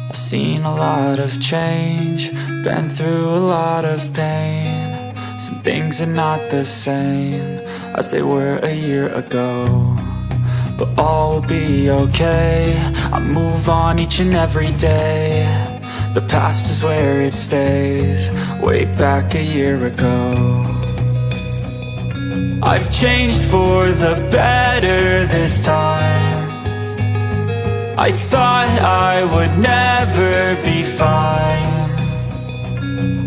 I've seen a lot of change, been through a lot of pain. Some things are not the same as they were a year ago, but all will be okay. I move on each and every day. The past is where it stays, way back a year ago. I've changed for the better this time. I thought I would never be fine.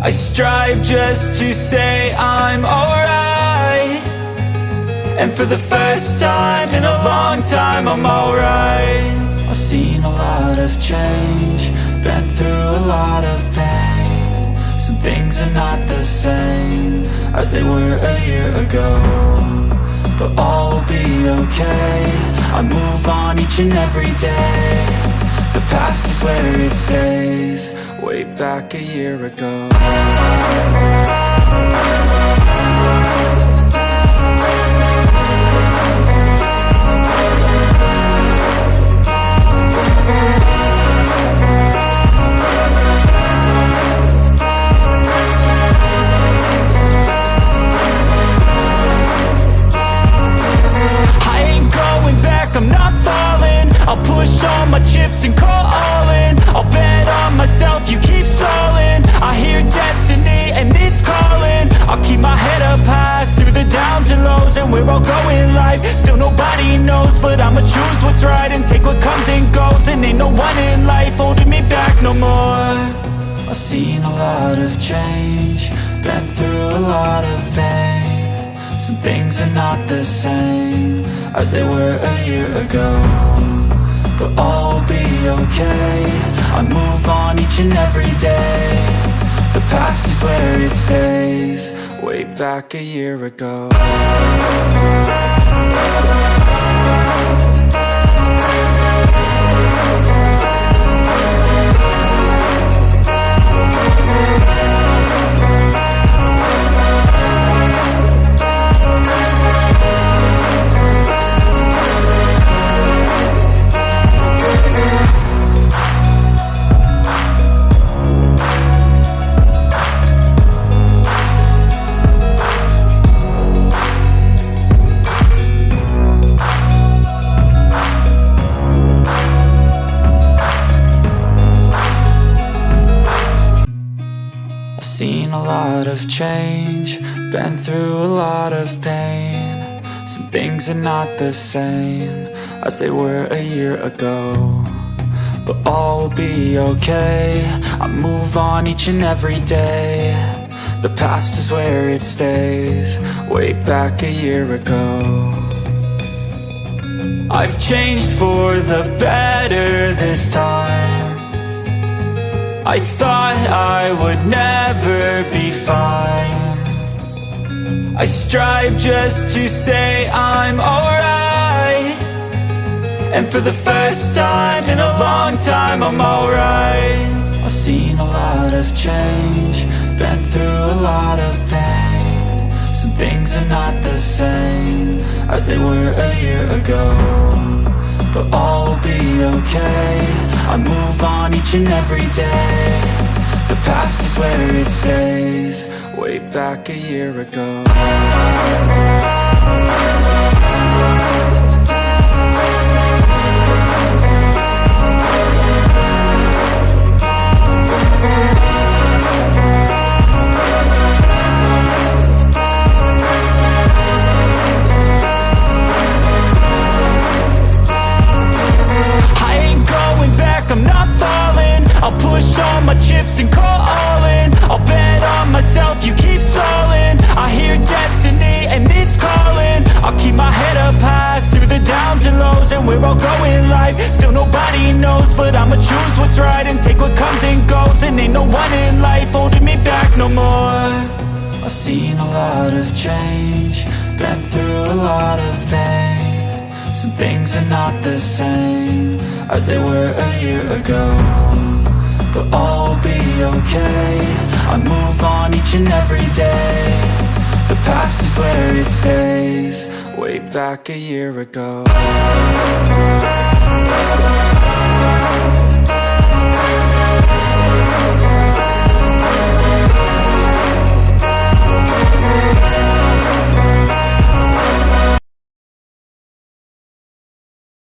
I strive just to say I'm alright, and for the first time in a long time I'm alright. I've seen a lot of change, been through a lot of pain. Some things are not the same as they were a year ago, but all will be okay. I move on each and every day. The past is where it stays, way back a year ago. I'm not falling, I'll push all my chips and call all in. I'll bet on myself, you keep stalling. I hear destiny and it's calling. I'll keep my head up high through the downs and lows, and we're all going live. Still nobody knows, but I'ma choose what's right and take what comes and goes. And ain't no one in life holding me back no more. I've seen a lot of change, been through a lot of pain. Some things are not the same as they were a year ago, but all will be okay. I move on each and every day. The past is where it stays, way back a year ago. Seen a lot of change, been through a lot of pain. Some things are not the same as they were a year ago, but all will be okay. I move on each and every day. The past is where it stays, way back a year ago. I've changed for the better this time. I thought I would never be fine. I strive just to say I'm alright, and for the first time in a long time I'm alright. I've seen a lot of change, been through a lot of pain. Some things are not the same as they were a year ago, but all will be okay. I move on each and every day. The past is where it stays, way back a year ago. I'm not falling, I'll push all my chips and call all in. I'll bet on myself, you keep stalling. I hear destiny and it's calling. I'll keep my head up high through the downs and lows, and we're all going live. Still nobody knows, but I'ma choose what's right and take what comes and goes. And ain't no one in life holding me back no more. I've seen a lot of change, been through a lot of pain. Some things are not the same as they were a year ago, but all will be okay. I move on each and every day. The past is where it stays, way back a year ago.